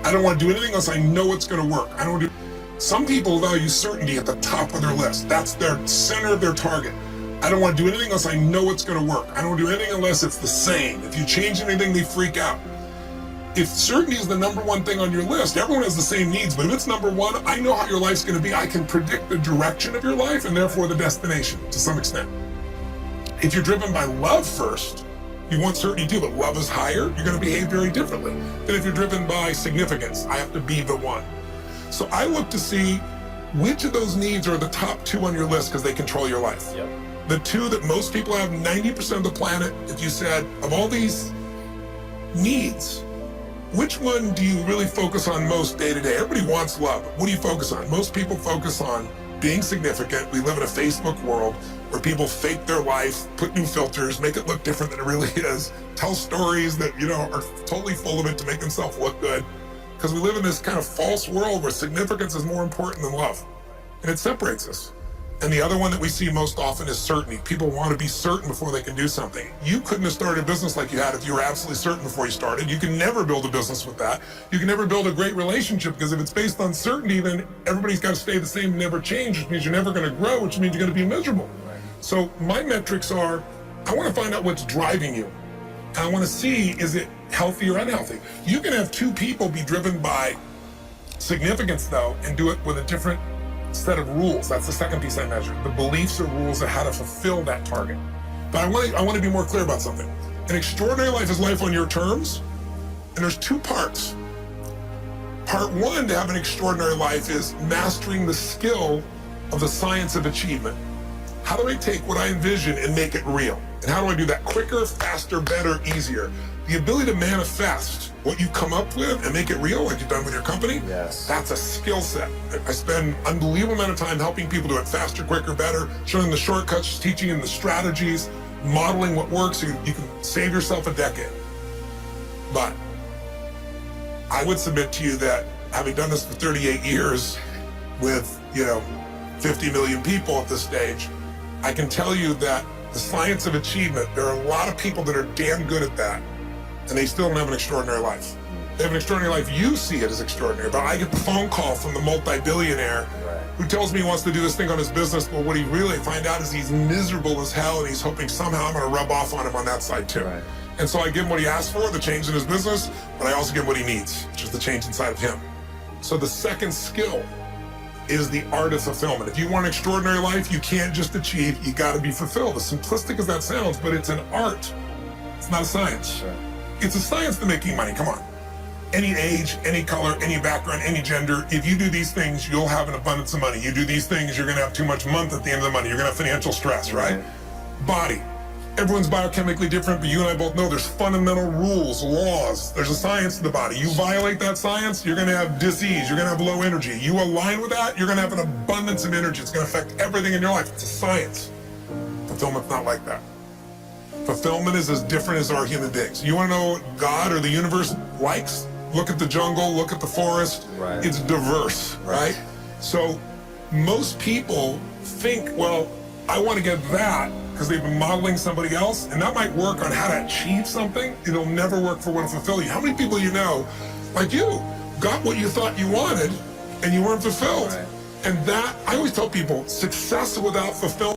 I don't want to do anything unless I know it's going to work. I don't do. Some people value certainty at the top of their list. That's their center of their target. I don't want to do anything unless I know it's going to work. I don't do anything unless it's the same. If you change anything, they freak out. If certainty is the number one thing on your list, everyone has the same needs, but if it's number one, I know how your life's going to be. I can predict the direction of your life and therefore the destination to some extent. If you're driven by love first, you want certainty too, but love is higher, you're going to behave very differently than if you're driven by significance. I have to be the one. So I look to see which of those needs are the top two on your list because they control your life. Yep. The two that most people have, 90% of the planet, if you said, of all these needs, which one do you really focus on most day to day? Everybody wants love. What do you focus on? Most people focus on being significant. We live in a Facebook world where people fake their life, put new filters, make it look different than it really is, tell stories that, are totally full of it to make themselves look good. Because we live in this kind of false world where significance is more important than love. And it separates us. And the other one that we see most often is certainty. People want to be certain before they can do something. You couldn't have started a business like you had if you were absolutely certain before you started. You can never build a business with that. You can never build a great relationship because if it's based on certainty, then everybody's got to stay the same and never change, which means you're never going to grow, which means you're going to be miserable. So my metrics are, I want to find out what's driving you. I want to see, is it healthy or unhealthy? You can have two people be driven by significance though, and do it with a different set of rules. That's the second piece I measure. The beliefs or rules of how to fulfill that target. But I want to be more clear about something. An extraordinary life is life on your terms, and there's two parts. Part one to have an extraordinary life is mastering the skill of the science of achievement. How do I take what I envision and make it real? And how do I do that quicker, faster, better, easier? The ability to manifest what you come up with and make it real, like you've done with your company, yes, that's a skill set. I spend an unbelievable amount of time helping people do it faster, quicker, better, showing the shortcuts, teaching them the strategies, modeling what works so you can save yourself a decade. But I would submit to you that having done this for 38 years with, 50 million people at this stage, I can tell you that the science of achievement, there are a lot of people that are damn good at that, and they still don't have an extraordinary life. They have an extraordinary life. You see it as extraordinary, but I get the phone call from the multi-billionaire who tells me he wants to do this thing on his business, but what he really find out is he's miserable as hell, and he's hoping somehow I'm going to rub off on him on that side too. Right. And so I give him what he asked for, the change in his business, but I also give him what he needs, which is the change inside of him. So the second skill is the art of fulfillment. If you want an extraordinary life, you can't just achieve, you got to be fulfilled. As simplistic as that sounds, but it's an art. It's not a science. Sure. It's a science to making money, come on. Any age, any color, any background, any gender, if you do these things, you'll have an abundance of money. You do these things, you're gonna have too much month at the end of the money. You're gonna have financial stress, right? Body. Everyone's biochemically different, but you and I both know there's fundamental rules, laws. There's a science to the body. You violate that science, you're gonna have disease, you're gonna have low energy. You align with that, you're gonna have an abundance of energy. It's gonna affect everything in your life. It's a science. Fulfillment's not like that. Fulfillment is as different as our human beings. You wanna know what God or the universe likes? Look at the jungle, look at the forest. Right. It's diverse, right? So most people think, well, I wanna get that, because they've been modeling somebody else, and that might work on how to achieve something. It'll never work for what will fulfill you. How many people you know, like you, got what you thought you wanted, and you weren't fulfilled? Right. And that, I always tell people, success without fulfillment